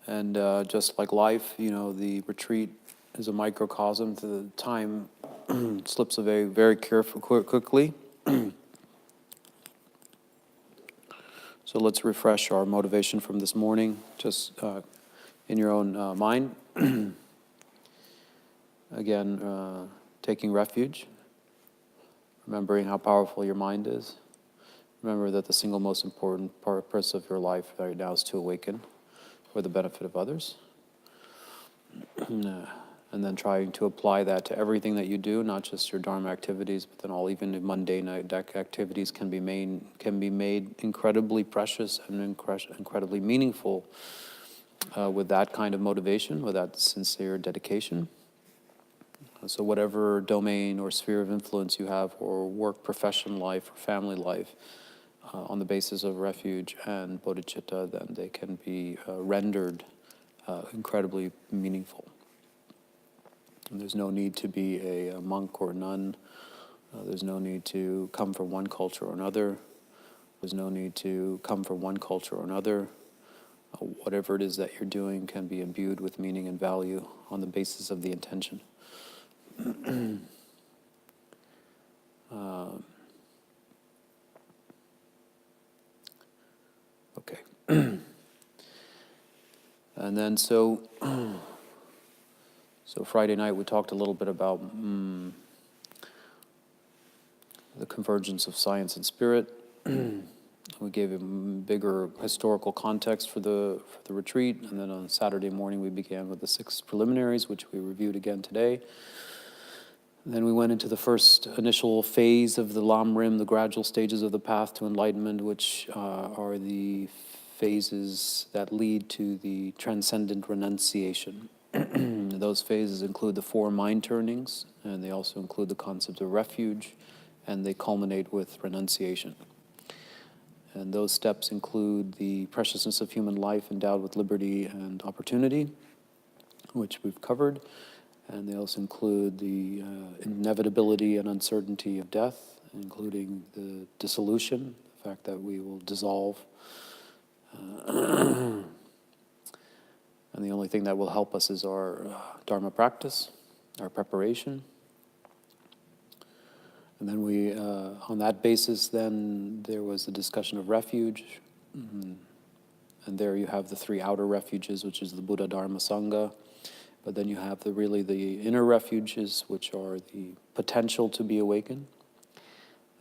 And just like life, the retreat is a microcosm. The time slips away very quickly. So let's refresh our motivation from this morning, just in your own mind. Again, taking refuge, remembering how powerful your mind is. Remember that the single most important purpose of your life right now is to awaken for the benefit of others. And then trying to apply that to everything that you do, not just your Dharma activities, but then even the mundane activities can be made incredibly precious and incredibly meaningful with that kind of motivation, with that sincere dedication. So whatever domain or sphere of influence you have, or work, profession life, or family life, on the basis of refuge and bodhicitta, then they can be rendered incredibly meaningful. And there's no need to be a monk or nun. There's no need to come from one culture or another. There's no need to come from one culture or another. Whatever it is that you're doing can be imbued with meaning and value on the basis of the intention. Okay. And then so Friday night we talked a little bit about the convergence of science and spirit. We gave a bigger historical context for the retreat, and then on Saturday morning we began with the 6 preliminaries, which we reviewed again today. And then we went into the first initial phase of the Lam Rim, the gradual stages of the path to enlightenment, which are the phases that lead to the transcendent renunciation. Those phases include the 4 mind turnings, and they also include the concept of refuge, and they culminate with renunciation. And those steps include the preciousness of human life endowed with liberty and opportunity, which we've covered. And they also include the inevitability and uncertainty of death, including the dissolution, the fact that we will dissolve. And the only thing that will help us is our Dharma practice, our preparation. And then we, on that basis, then there was the discussion of refuge. And there you have the 3 outer refuges, which is the Buddha, Dharma, Sangha. But then you have the inner refuges, which are the potential to be awakened.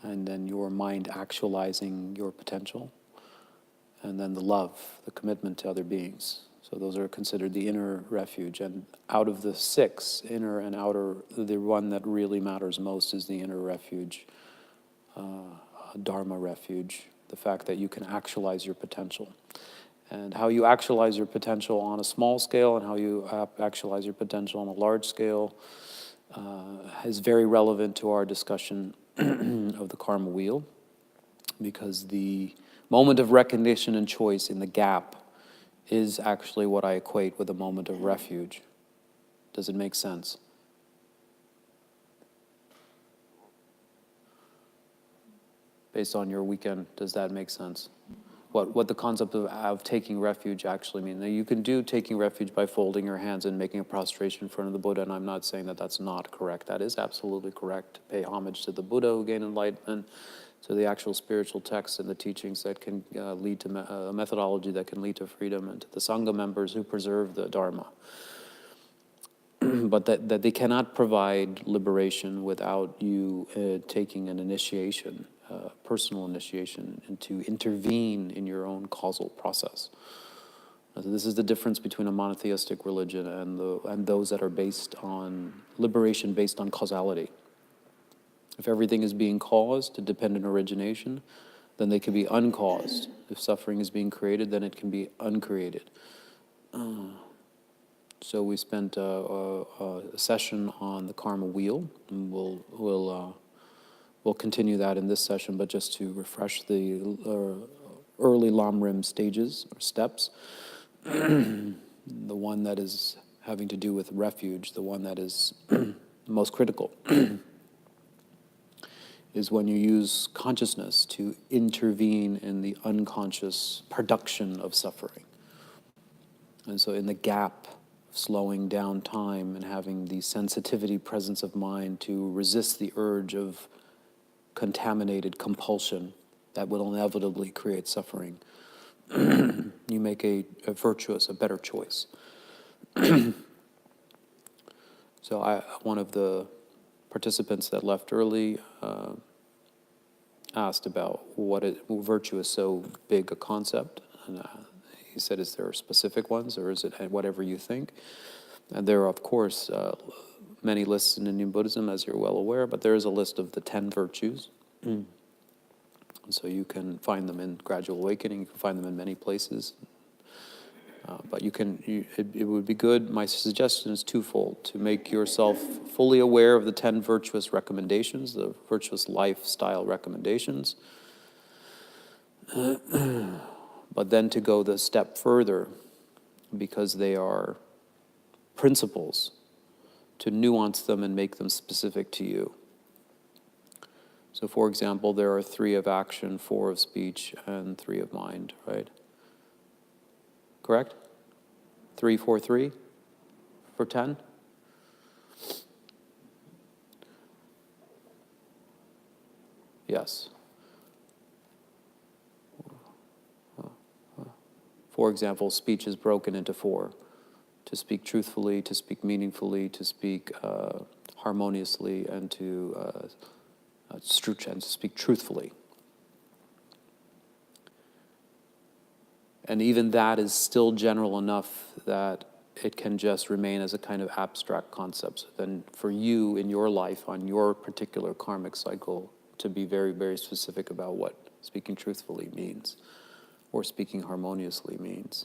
And then your mind actualizing your potential. And then the love, the commitment to other beings. So those are considered the inner refuge. And out of the 6, inner and outer, the one that really matters most is the inner refuge, Dharma refuge, the fact that you can actualize your potential. And how you actualize your potential on a small scale and how you actualize your potential on a large scale is very relevant to our discussion of the karma wheel, because the moment of recognition and choice in the gap is actually what I equate with a moment of refuge. Does it make sense? Based on your weekend, does that make sense? What the concept of taking refuge actually means. Now, you can do taking refuge by folding your hands and making a prostration in front of the Buddha, and I'm not saying that that's not correct. That is absolutely correct. Pay homage to the Buddha who gained enlightenment, to the actual spiritual texts and the teachings that can lead to a methodology that can lead to freedom, and to the Sangha members who preserve the Dharma. But that they cannot provide liberation without you taking an initiation, personal initiation, and to intervene in your own causal process. So this is the difference between a monotheistic religion and those that are based on liberation based on causality. If everything is being caused to dependent origination, then they can be uncaused. If suffering is being created, then it can be uncreated. So we spent a session on the karma wheel, and we'll continue that in this session, but just to refresh the early Lam Rim stages or steps, the one that is having to do with refuge, the one that is most critical, is when you use consciousness to intervene in the unconscious production of suffering. And so in the gap, slowing down time and having the sensitivity, presence of mind to resist the urge of contaminated compulsion that will inevitably create suffering, you make a virtuous, a better choice. So one of the participants that left early asked about virtue is so big a concept. And he said, is there specific ones, or is it whatever you think? And there are, of course, many lists in Indian Buddhism, as you're well aware, but there is a list of the 10 virtues. And so you can find them in Gradual Awakening, you can find them in many places. But it would be good, my suggestion is twofold: to make yourself fully aware of the 10 virtuous recommendations, the virtuous lifestyle recommendations, but then to go the step further, because they are principles, to nuance them and make them specific to you. So for example, there are 3 of action, 4 of speech, and 3 of mind, right? Correct? 3, 4, 3 for 10? Yes. For example, speech is broken into 4. To speak truthfully, to speak meaningfully, to speak harmoniously, and to speak truthfully. And even that is still general enough that it can just remain as a kind of abstract concept. So then for you in your life, on your particular karmic cycle, to be very, very specific about what speaking truthfully means, or speaking harmoniously means.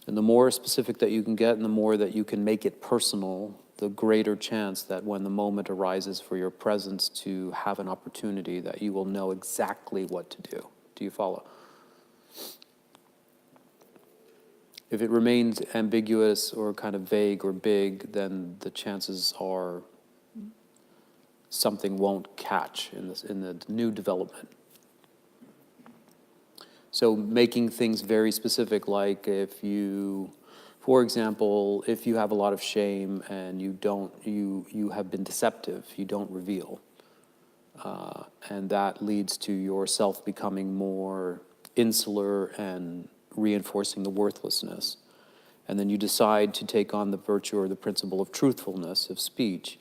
And the more specific that you can get, and the more that you can make it personal, the greater chance that when the moment arises for your presence to have an opportunity, that you will know exactly what to do. Do you follow? If it remains ambiguous or kind of vague or big, then the chances are something won't catch in the new development. So making things very specific, like for example, if you have a lot of shame and you have been deceptive, you don't reveal. And that leads to yourself becoming more insular and reinforcing the worthlessness. And then you decide to take on the virtue or the principle of truthfulness of speech.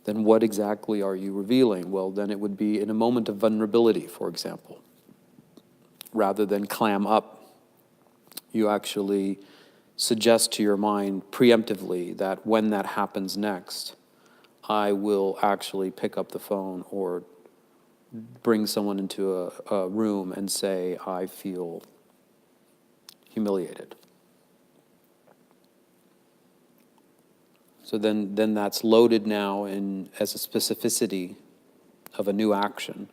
Then what exactly are you revealing? Well, then it would be in a moment of vulnerability, for example. Rather than clam up, you actually suggest to your mind preemptively that when that happens next, I will actually pick up the phone or bring someone into a room and say, I feel humiliated. So then that's loaded now as a specificity of a new action.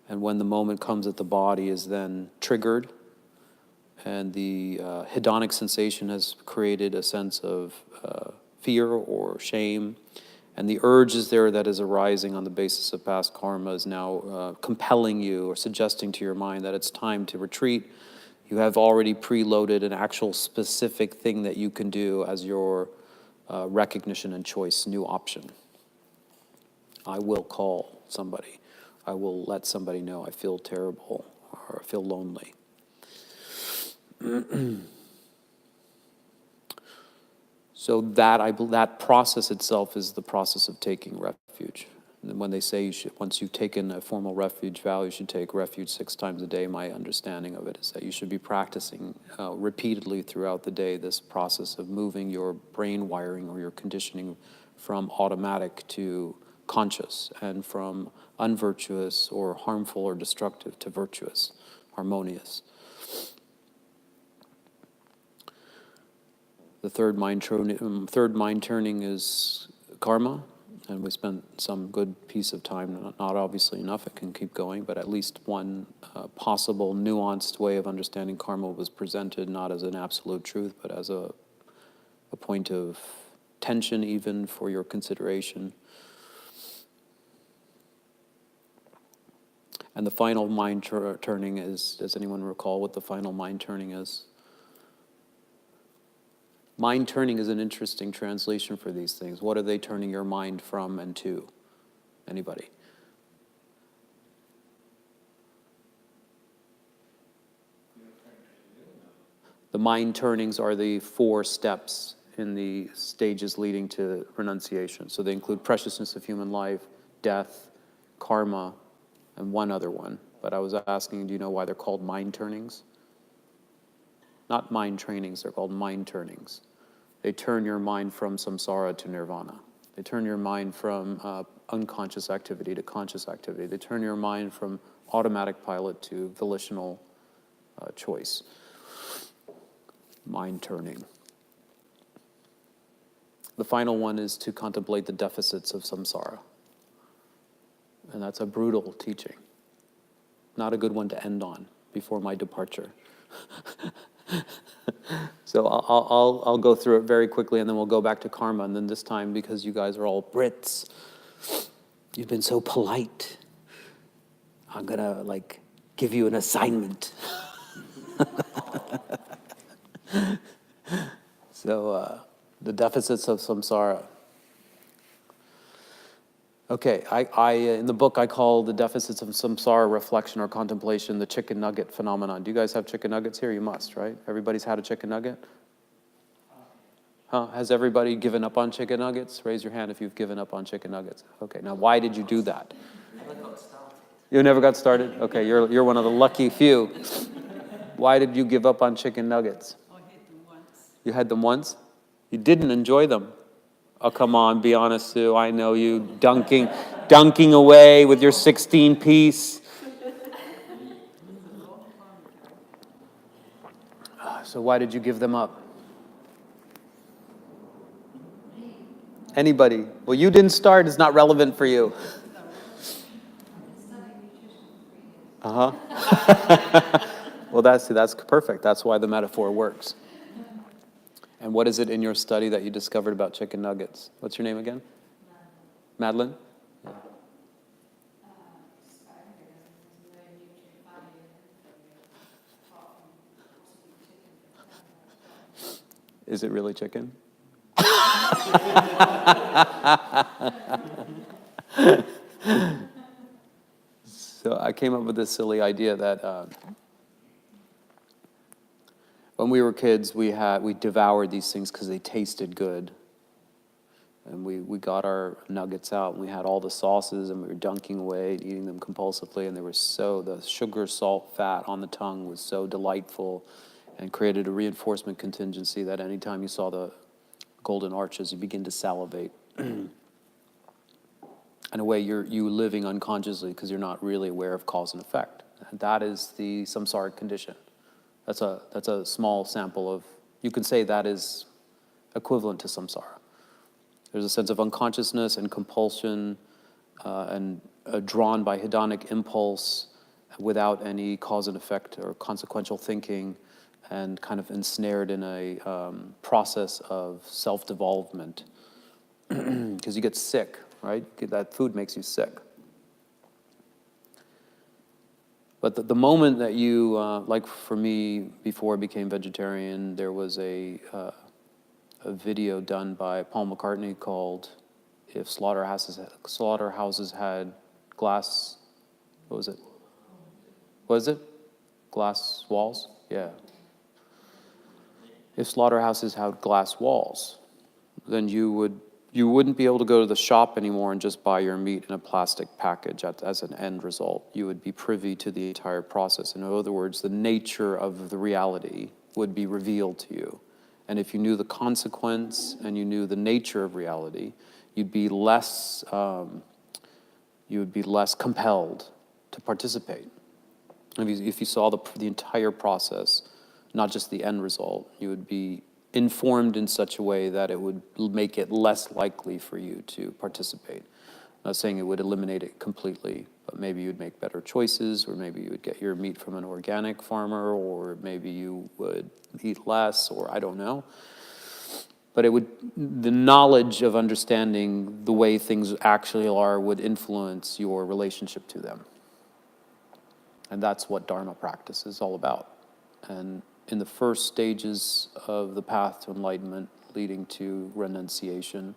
And when the moment comes that the body is then triggered, and the hedonic sensation has created a sense of fear or shame, and the urge is there that is arising on the basis of past karma is now compelling you or suggesting to your mind that it's time to retreat, you have already preloaded an actual specific thing that you can do as your recognition and choice, new option. I will call somebody. I will let somebody know I feel terrible or I feel lonely. So that process itself is the process of taking refuge. And when they say once you've taken a formal refuge vow, you should take refuge 6 times a day, my understanding of it is that you should be practicing repeatedly throughout the day this process of moving your brain wiring or your conditioning from automatic to conscious, and from unvirtuous or harmful or destructive to virtuous, harmonious. The third mind turning is karma, and we spent some good piece of time, not obviously enough, it can keep going, but at least one possible nuanced way of understanding karma was presented, not as an absolute truth, but as a point of tension even for your consideration. And the final mind turning is, does anyone recall what the final mind turning is? Mind turning is an interesting translation for these things. What are they turning your mind from and to? Anybody? The mind turnings are the 4 steps in the stages leading to renunciation. So they include preciousness of human life, death, karma, and one other one. But I was asking, do you know why they're called mind turnings? Not mind trainings, they're called mind turnings. They turn your mind from samsara to nirvana. They turn your mind from unconscious activity to conscious activity. They turn your mind from automatic pilot to volitional choice. Mind turning. The final one is to contemplate the deficits of samsara. And that's a brutal teaching. Not a good one to end on before my departure. So I'll go through it very quickly, and then we'll go back to karma. And then this time, because you guys are all Brits, you've been so polite, I'm gonna give you an assignment. So the deficits of samsara. Okay, I in the book I call the deficits of samsara reflection or contemplation the chicken nugget phenomenon. Do you guys have chicken nuggets here? You must, right? Everybody's had a chicken nugget? Huh? Has everybody given up on chicken nuggets? Raise your hand if you've given up on chicken nuggets. Okay, now why did you do that? Never got started. You never got started? Okay, you're one of the lucky few. Why did you give up on chicken nuggets? I had them once. You had them once? You didn't enjoy them. Oh, come on, be honest, Sue. I know you dunking away with your 16-piece. So why did you give them up? Anybody? Well, you didn't start. It's not relevant for you. Well, that's perfect. That's why the metaphor works. And what is it in your study that you discovered about chicken nuggets? What's your name again? Madeline? Yeah. Is it really chicken? So I came up with this silly idea that when we were kids, we devoured these things because they tasted good. And we got our nuggets out, and we had all the sauces, and we were dunking away, and eating them compulsively, and the sugar, salt, fat on the tongue was so delightful, and created a reinforcement contingency that anytime you saw the golden arches, you begin to salivate. In a way, you living unconsciously because you're not really aware of cause and effect. And that is the samsaric condition. That's a small sample of, you can say that is equivalent to samsara. There's a sense of unconsciousness and compulsion and drawn by hedonic impulse without any cause and effect or consequential thinking, and kind of ensnared in a process of self-devolvement. Because you get sick, right? That food makes you sick. But the moment that you, like for me, before I became vegetarian, there was a video done by Paul McCartney called "If Slaughterhouses Had Glass." What was it? What is it? Glass walls? Yeah. If slaughterhouses had glass walls, then you wouldn't be able to go to the shop anymore and just buy your meat in a plastic package as an end result. You would be privy to the entire process. In other words, the nature of the reality would be revealed to you. And if you knew the consequence and you knew the nature of reality, you'd be less compelled to participate. If you saw the entire process, not just the end result, you would be informed in such a way that it would make it less likely for you to participate. I'm not saying it would eliminate it completely, but maybe you'd make better choices, or maybe you would get your meat from an organic farmer, or maybe you would eat less, or I don't know. But the knowledge of understanding the way things actually are would influence your relationship to them. And that's what Dharma practice is all about. And in the first stages of the path to enlightenment leading to renunciation,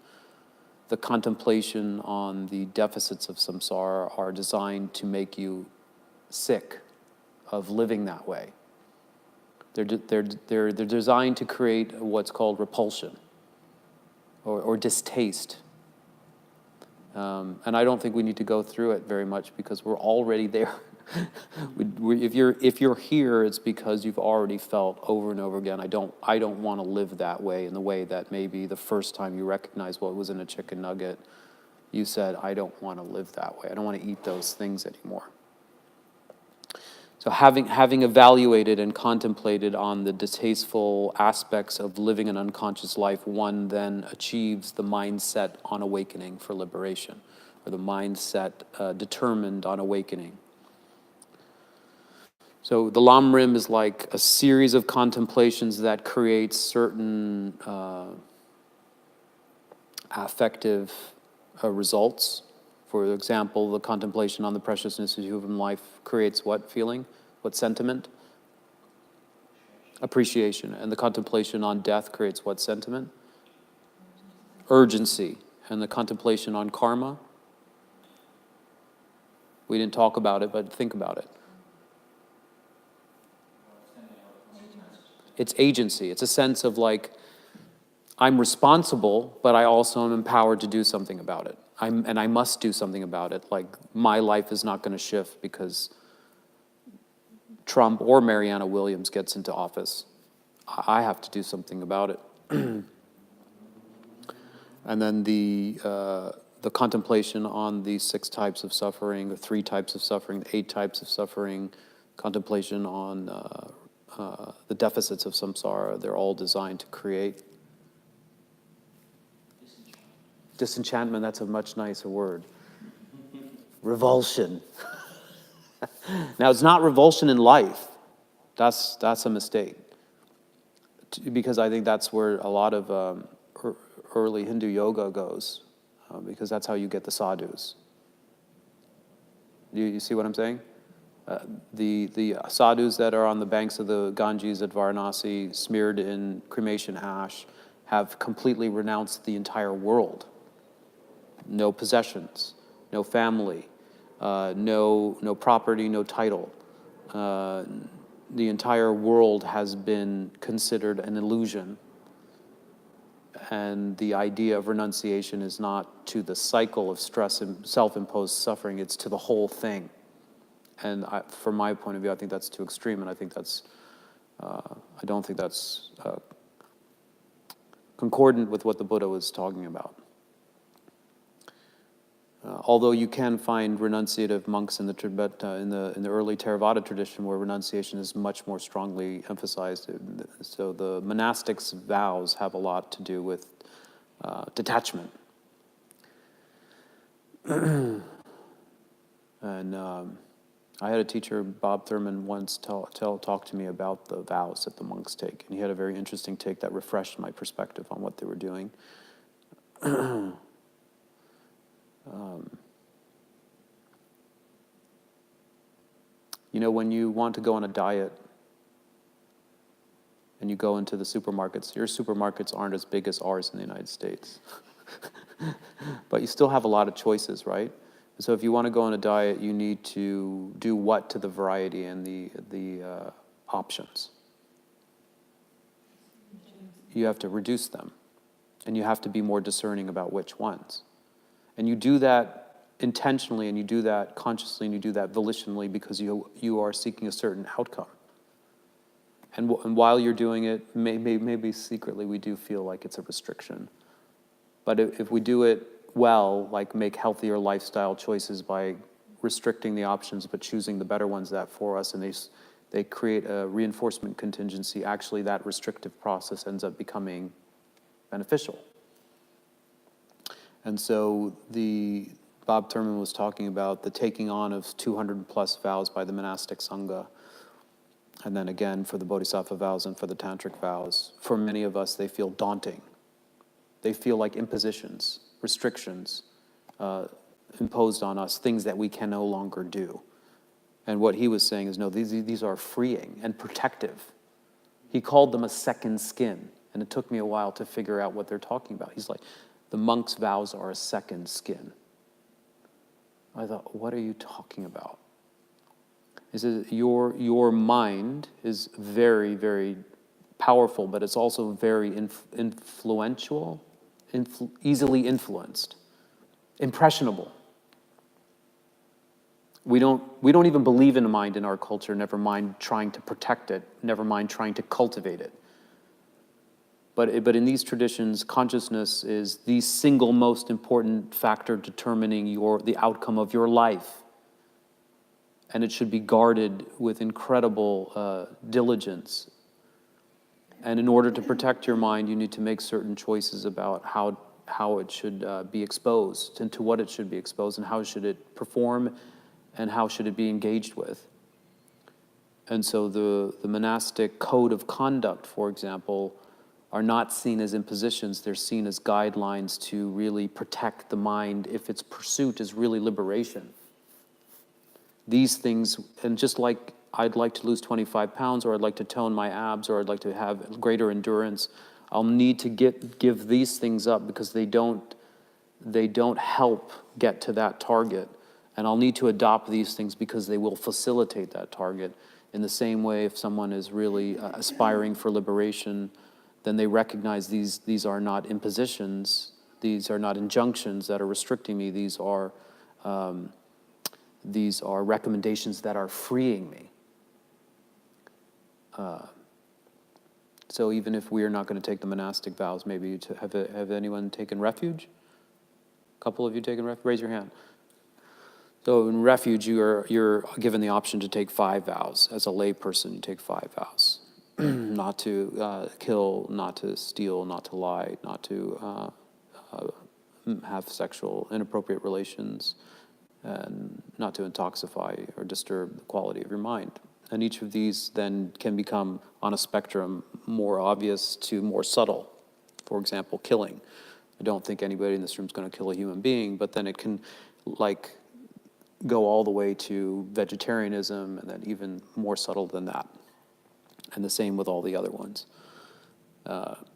the contemplation on the deficits of samsara are designed to make you sick of living that way. They're designed to create what's called repulsion or distaste. And I don't think we need to go through it very much because we're already there. If you're here, it's because you've already felt over and over again, I don't want to live that way, in the way that maybe the first time you recognized what was in a chicken nugget, you said, I don't want to live that way. I don't want to eat those things anymore. So having evaluated and contemplated on the distasteful aspects of living an unconscious life, one then achieves the mindset on awakening for liberation, or the mindset determined on awakening. So the Lam Rim is like a series of contemplations that creates certain affective results. For example, the contemplation on the preciousness of human life creates what feeling? What sentiment? Appreciation. And the contemplation on death creates what sentiment? Urgency. And the contemplation on karma? We didn't talk about it, but think about it. It's agency. It's a sense of like, I'm responsible, but I also am empowered to do something about it. And I must do something about it. Like, my life is not going to shift because Trump or Mariana Williams gets into office. I have to do something about it. And then the contemplation on the 6 types of suffering, the 3 types of suffering, the 8 types of suffering, contemplation on the deficits of samsara, they're all designed to create disenchantment. That's a much nicer word. Revulsion. Now, it's not revulsion in life. That's a mistake. Because I think that's where a lot of early Hindu yoga goes, because that's how you get the sadhus. You see what I'm saying? The sadhus that are on the banks of the Ganges at Varanasi, smeared in cremation ash, have completely renounced the entire world. No possessions, no family, no property, no title. The entire world has been considered an illusion. And the idea of renunciation is not to the cycle of stress and self-imposed suffering, it's to the whole thing. And from my point of view, I think that's too extreme, and I think that's, I don't think that's concordant with what the Buddha was talking about. Although you can find renunciative monks in the Tibet, in the early Theravada tradition, where renunciation is much more strongly emphasized. So the monastics' vows have a lot to do with detachment. And I had a teacher, Bob Thurman, once talk to me about the vows that the monks take, and he had a very interesting take that refreshed my perspective on what they were doing. You know, when you want to go on a diet and you go into the supermarkets, your supermarkets aren't as big as ours in the United States. But you still have a lot of choices, right? So if you want to go on a diet, you need to do what to the variety and the options? You have to reduce them. And you have to be more discerning about which ones. And you do that intentionally, and you do that consciously, and you do that volitionally because you are seeking a certain outcome. And while you're doing it, maybe secretly we do feel like it's a restriction. But if we do it well, like make healthier lifestyle choices by restricting the options but choosing the better ones that for us, and they create a reinforcement contingency, actually that restrictive process ends up becoming beneficial. And so Bob Thurman was talking about the taking on of 200 plus vows by the monastic sangha. And then again, for the bodhisattva vows and for the tantric vows, for many of us, they feel daunting. They feel like impositions, restrictions imposed on us, things that we can no longer do. And what he was saying is, no, these are freeing and protective. He called them a second skin, and it took me a while to figure out what they're talking about. He's like, the monk's vows are a second skin. I thought, what are you talking about? He says, your mind is very, very powerful, but it's also very influential, easily influenced, impressionable. We don't even believe in a mind in our culture, never mind trying to protect it, never mind trying to cultivate it. But in these traditions, consciousness is the single most important factor determining the outcome of your life. And it should be guarded with incredible diligence. And in order to protect your mind, you need to make certain choices about how it should be exposed, and to what it should be exposed, and how should it perform, and how should it be engaged with. And so the monastic code of conduct, for example, are not seen as impositions, they're seen as guidelines to really protect the mind if its pursuit is really liberation. These things, and just like I'd like to lose 25 pounds, or I'd like to tone my abs, or I'd like to have greater endurance, I'll need to give these things up because they don't help get to that target. And I'll need to adopt these things because they will facilitate that target. In the same way, if someone is really aspiring for liberation, then they recognize these are not impositions, these are not injunctions that are restricting me, these are recommendations that are freeing me. So even if we are not going to take the monastic vows, maybe have anyone taken refuge? A couple of you taken refuge? Raise your hand. So in refuge, you're given the option to take 5 vows. As a lay person, you take 5 vows. Not to kill, not to steal, not to lie, not to have sexual inappropriate relations, and not to intoxify or disturb the quality of your mind. And each of these then can become, on a spectrum, more obvious to more subtle. For example, killing. I don't think anybody in this room is going to kill a human being, but then it can, go all the way to vegetarianism, and then even more subtle than that. And the same with all the other ones.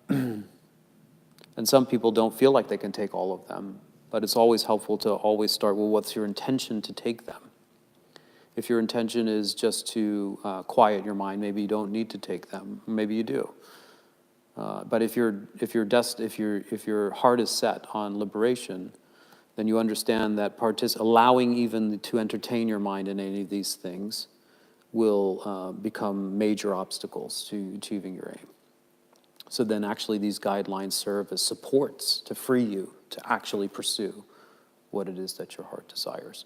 And some people don't feel like they can take all of them, but it's always helpful to always start, well, what's your intention to take them? If your intention is just to quiet your mind, maybe you don't need to take them. Maybe you do. But if your heart is set on liberation, then you understand that allowing even to entertain your mind in any of these things will become major obstacles to achieving your aim. So then actually these guidelines serve as supports to free you to actually pursue what it is that your heart desires.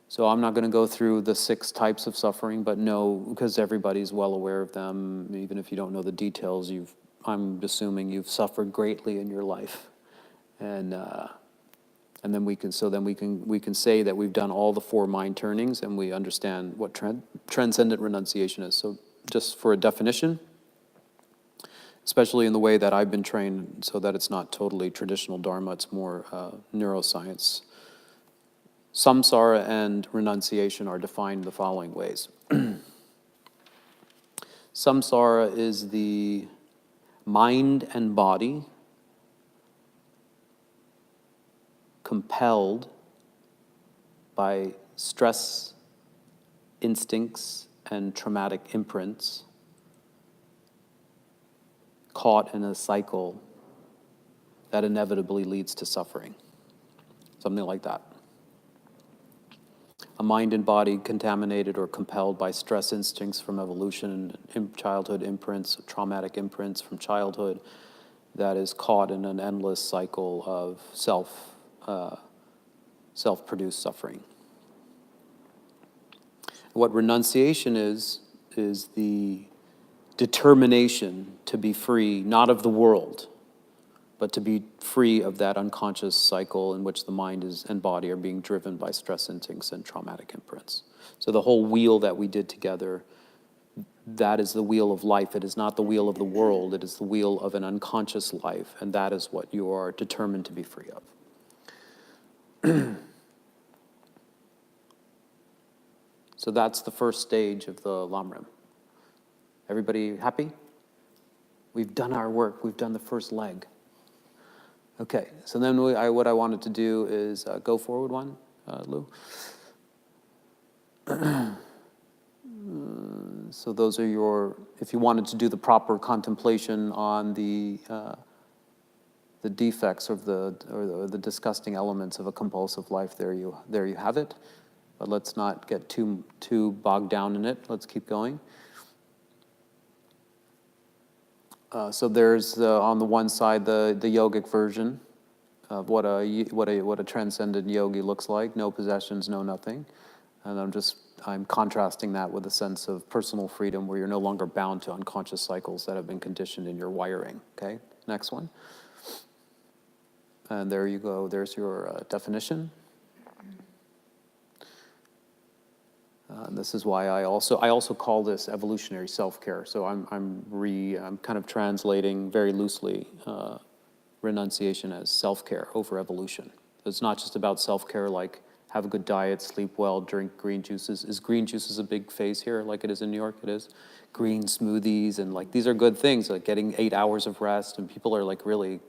So I'm not going to go through the 6 types of suffering, but know, because everybody's well aware of them, even if you don't know the details, I'm assuming you've suffered greatly in your life. And then we can say that we've done all the 4 mind turnings, and we understand what transcendent renunciation is. So just for a definition, especially in the way that I've been trained, so that it's not totally traditional Dharma, it's more neuroscience. Samsara and renunciation are defined the following ways. Samsara is the mind and body compelled by stress, instincts, and traumatic imprints, caught in a cycle that inevitably leads to suffering. Something like that. A mind and body contaminated or compelled by stress instincts from evolution and childhood imprints, traumatic imprints from childhood, that is caught in an endless cycle of self-produced suffering. What renunciation is the determination to be free, not of the world, but to be free of that unconscious cycle in which the mind and body are being driven by stress instincts and traumatic imprints. So the whole wheel that we did together, that is the wheel of life. It is not the wheel of the world. It is the wheel of an unconscious life, and that is what you are determined to be free of. So that's the first stage of the Lam Rim. Everybody happy? We've done our work. We've done the first leg. Okay, so then what I wanted to do is go forward one, Lou. So those are your, if you wanted to do the proper contemplation on the defects of or the disgusting elements of a compulsive life, there you have it. But let's not get too bogged down in it. Let's keep going. So there's on the one side the yogic version of what a transcendent yogi looks like. No possessions, no nothing. And I'm contrasting that with a sense of personal freedom where you're no longer bound to unconscious cycles that have been conditioned in your wiring. Okay, next one. And there you go. There's your definition. This is why I also call this evolutionary self-care. So I'm kind of translating very loosely renunciation as self-care over evolution. It's not just about self-care like have a good diet, sleep well, drink green juices. Is green juices a big phase here like it is in New York? It is. Green smoothies and like these are good things, like getting 8 hours of rest, and people are like really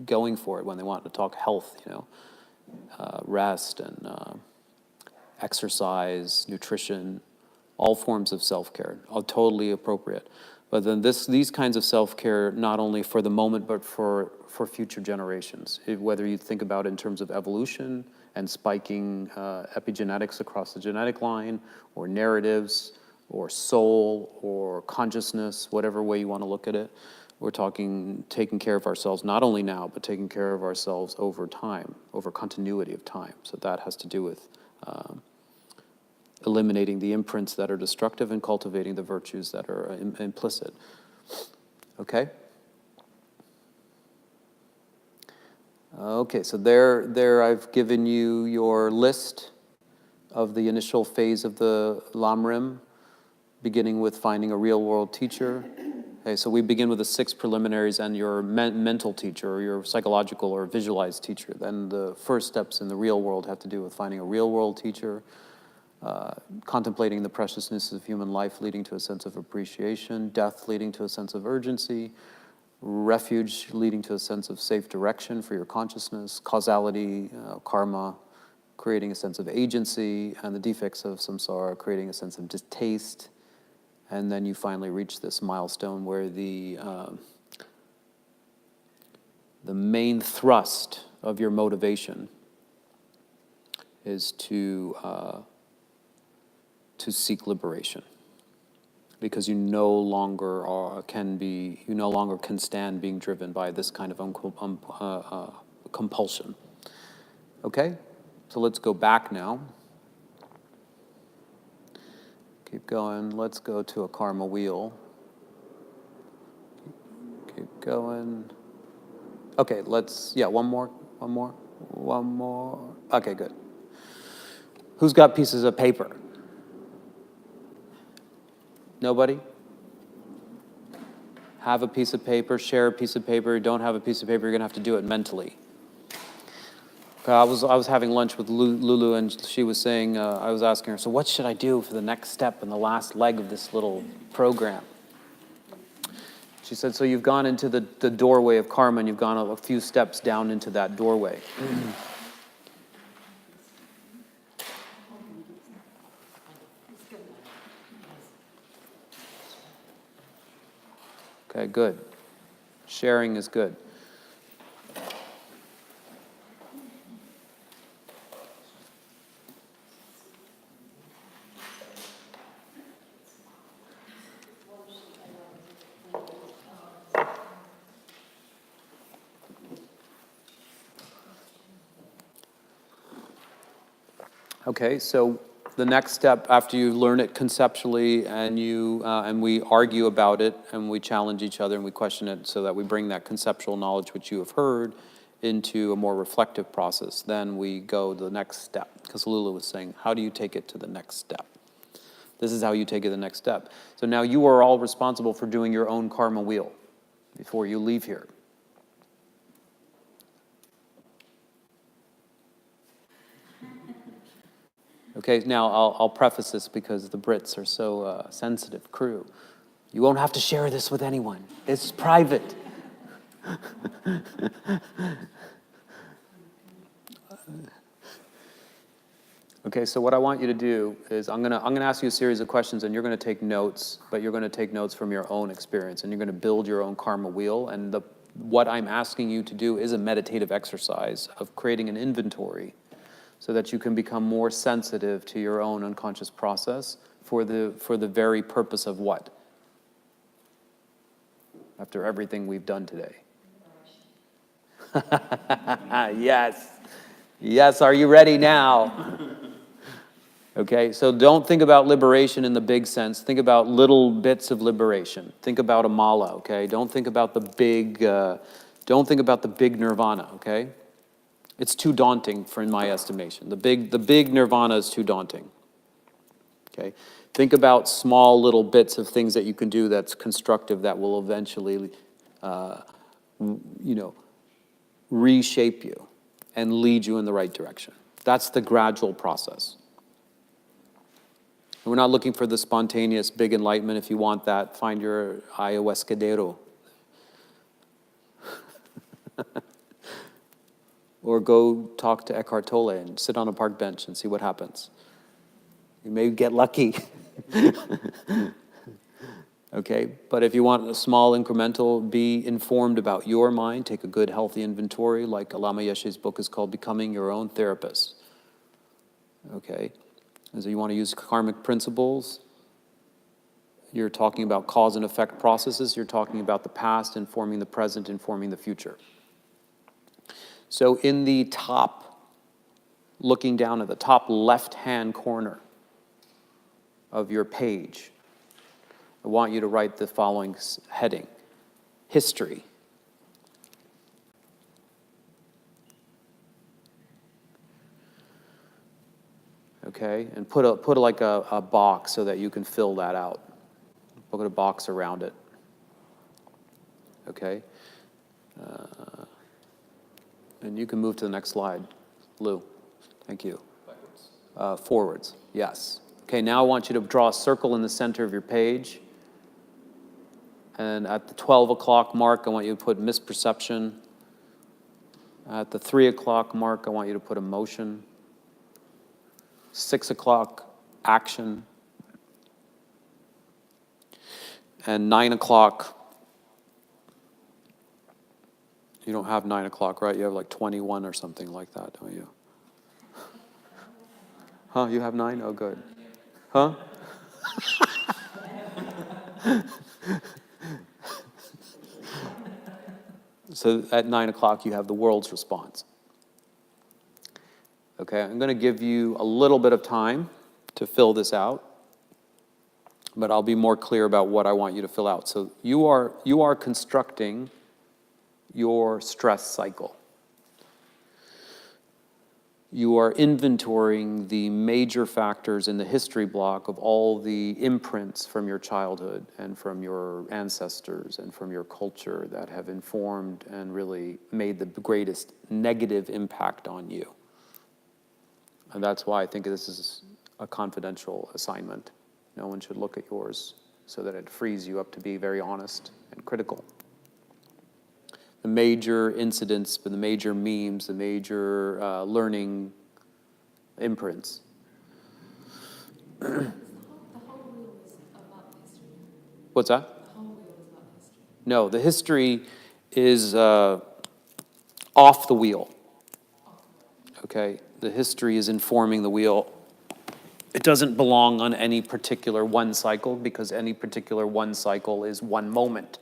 going for it when they want to talk health, rest and exercise, nutrition, all forms of self-care, all totally appropriate. But then these kinds of self-care, not only for the moment, but for future generations. Whether you think about it in terms of evolution and spiking epigenetics across the genetic line, or narratives, or soul, or consciousness, whatever way you want to look at it, we're talking taking care of ourselves, not only now, but taking care of ourselves over time, over continuity of time. So that has to do with eliminating the imprints that are destructive and cultivating the virtues that are implicit. Okay? Okay, so there I've given you your list of the initial phase of the Lam Rim, beginning with finding a real-world teacher. Okay, so we begin with the 6 preliminaries and your mental teacher, or your psychological or visualized teacher. Then the first steps in the real world have to do with finding a real-world teacher, contemplating the preciousness of human life leading to a sense of appreciation, death leading to a sense of urgency, refuge leading to a sense of safe direction for your consciousness, causality, karma, creating a sense of agency, and the defects of samsara, creating a sense of distaste. And then you finally reach this milestone where the main thrust of your motivation is to seek liberation, because you no longer can stand being driven by this kind of compulsion. Okay, so let's go back now. Keep going. Let's go to a karma wheel. Keep going. Okay, one more. Okay, good. Who's got pieces of paper? Nobody? Have a piece of paper, share a piece of paper. Don't have a piece of paper, you're gonna have to do it mentally. I was having lunch with Lulu, and she was saying, I was asking her, so what should I do for the next step in the last leg of this little program? She said, so you've gone into the doorway of karma, and you've gone a few steps down into that doorway. Okay, good. Sharing is good. Okay, so the next step after you learn it conceptually and we argue about it and we challenge each other and we question it so that we bring that conceptual knowledge which you have heard into a more reflective process, then we go to the next step. Because Lula was saying, how do you take it to the next step? This is how you take it to the next step. So now you are all responsible for doing your own karma wheel before you leave here. Okay, now I'll preface this because the Brits are so sensitive crew. You won't have to share this with anyone. It's private. Okay, so what I want you to do is I'm gonna ask you a series of questions, and you're gonna take notes, but you're gonna take notes from your own experience, and you're gonna build your own karma wheel. And what I'm asking you to do is a meditative exercise of creating an inventory, so that you can become more sensitive to your own unconscious process for the very purpose of what? After everything we've done today. Yes. Yes, are you ready now? Okay, so don't think about liberation in the big sense. Think about little bits of liberation. Think about a mala, okay? Don't think about the big nirvana, okay? It's too daunting in my estimation. The big nirvana is too daunting. Okay? Think about small little bits of things that you can do that's constructive, that will eventually reshape you and lead you in the right direction. That's the gradual process. We're not looking for the spontaneous big enlightenment. If you want that, find your ayahuascadero. Or go talk to Eckhart Tolle and sit on a park bench and see what happens. You may get lucky. Okay, but if you want a small incremental, be informed about your mind, take a good healthy inventory, like Lama Yeshe's book is called Becoming Your Own Therapist. Okay, and so you want to use karmic principles. You're talking about cause and effect processes. You're talking about the past informing the present, informing the future. So in the top, looking down at the top left-hand corner of your page, I want you to write the following heading: history. Okay, and put like a box so that you can fill that out. Put a box around it. Okay, and you can move to the next slide, Lou. Thank you. Backwards. Forwards. Yes. Okay. Now I want you to draw a circle in the center of your page. And at the 12 o'clock mark, I want you to put misperception. At the 3 o'clock mark, I want you to put emotion. 6 o'clock, action. And 9 o'clock, you don't have 9 o'clock, right? You have like 21 or something like that, don't you? Huh? You have 9? Oh, good. Huh? So at 9 o'clock, you have the world's response. Okay, I'm going to give you a little bit of time to fill this out, but I'll be more clear about what I want you to fill out. So you are constructing your stress cycle. You are inventorying the major factors in the history block of all the imprints from your childhood and from your ancestors and from your culture that have informed and really made the greatest negative impact on you. And that's why I think this is a confidential assignment. No one should look at yours, so that it frees you up to be very honest and critical. The major incidents, the major memes, the major learning imprints. The whole wheel is about history. What's that? The whole wheel is about history. No, the history is off the wheel. Okay? The history is informing the wheel. It doesn't belong on any particular one cycle, because any particular one cycle is one moment.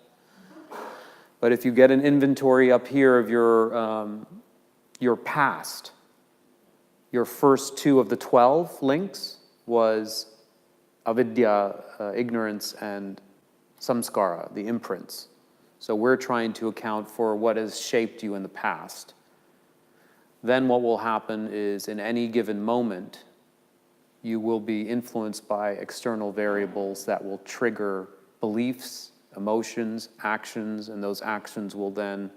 But if you get an inventory up here of your past, your first 2 of the 12 links was avidya, ignorance, and samskara, the imprints. So we're trying to account for what has shaped you in the past. Then what will happen is, in any given moment, you will be influenced by external variables that will trigger beliefs, emotions, actions, and those actions will then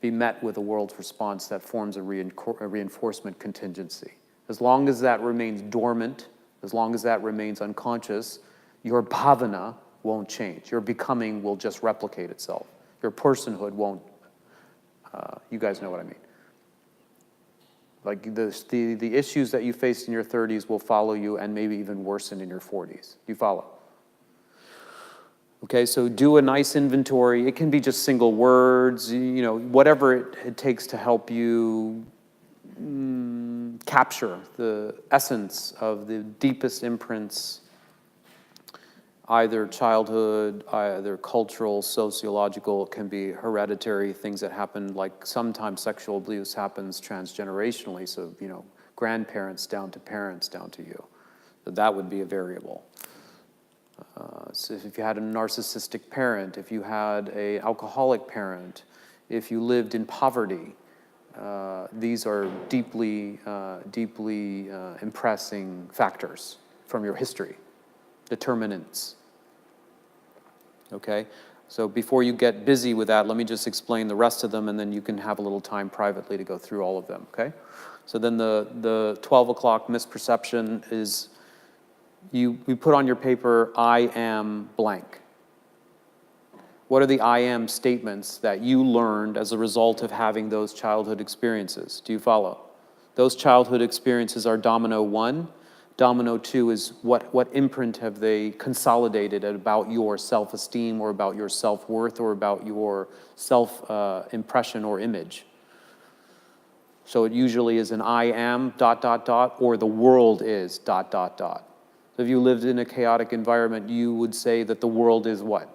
be met with a world's response that forms a reinforcement contingency. As long as that remains dormant, as long as that remains unconscious, your bhavana, won't change. Your becoming will just replicate itself. Your personhood won't. You guys know what I mean. Like the issues that you faced in your 30s will follow you and maybe even worsen in your 40s. Do you follow? Okay, so do a nice inventory. It can be just single words, whatever it takes to help you capture the essence of the deepest imprints, either childhood, either cultural, sociological. It can be hereditary things that happen, like sometimes sexual abuse happens transgenerationally, so, grandparents down to parents down to you. So that would be a variable. So if you had a narcissistic parent, if you had an alcoholic parent, if you lived in poverty, these are deeply impressing factors from your history, determinants. Okay? So before you get busy with that, let me just explain the rest of them, and then you can have a little time privately to go through all of them, okay? So then the 12 o'clock misperception is we put on your paper, I am blank. What are the I am statements that you learned as a result of having those childhood experiences? Do you follow? Those childhood experiences are domino 1. Domino 2 is what imprint have they consolidated about your self-esteem or about your self-worth or about your self-impression or image. So it usually is an I am ... or the world is ... So if you lived in a chaotic environment, you would say that the world is what?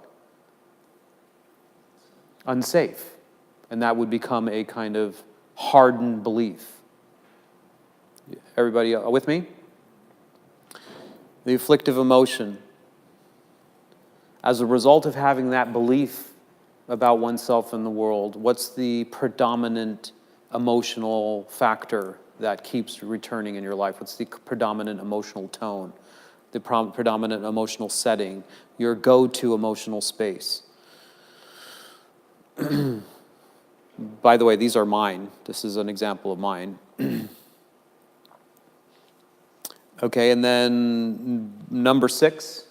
Unsafe. And that would become a kind of hardened belief. Everybody with me? The afflictive emotion. As a result of having that belief about oneself and the world, what's the predominant emotional factor that keeps returning in your life? What's the predominant emotional tone? The predominant emotional setting? Your go-to emotional space? By the way, these are mine. This is an example of mine. Okay, and then number 6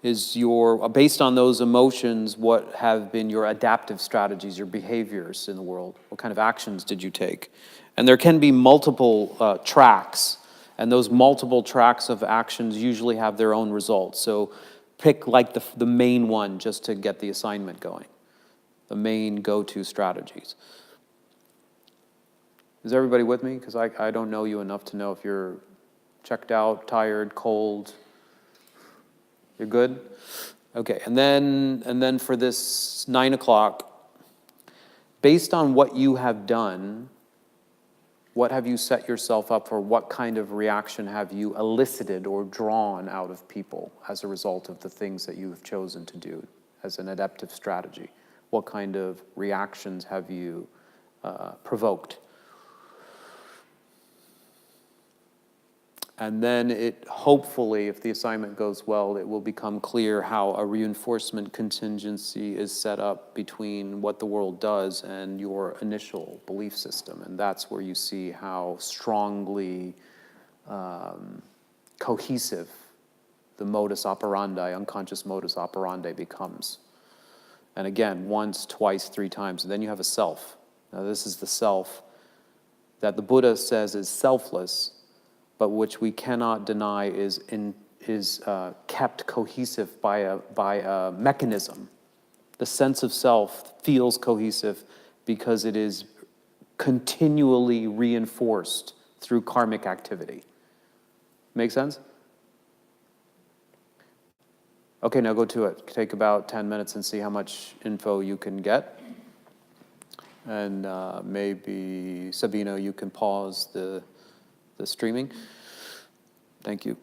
is based on those emotions, what have been your adaptive strategies, your behaviors in the world? What kind of actions did you take? And there can be multiple tracks, and those multiple tracks of actions usually have their own results. So pick like the main one just to get the assignment going, the main go-to strategies. Is everybody with me? Because I don't know you enough to know if you're checked out, tired, cold. You're good? Okay, and then for this 9 o'clock, based on what you have done, what have you set yourself up for? What kind of reaction have you elicited or drawn out of people as a result of the things that you have chosen to do as an adaptive strategy? What kind of reactions have you provoked? And then hopefully, if the assignment goes well, it will become clear how a reinforcement contingency is set up between what the world does and your initial belief system. And that's where you see how strongly cohesive the modus operandi, unconscious modus operandi becomes. And again, once, twice, 3 times, and then you have a self. Now this is the self that the Buddha says is selfless, but which we cannot deny is kept cohesive by a mechanism. The sense of self feels cohesive because it is continually reinforced through karmic activity. Make sense? Okay, now go to it. Take about 10 minutes and see how much info you can get. And maybe, Sabino, you can pause the streaming. Thank you.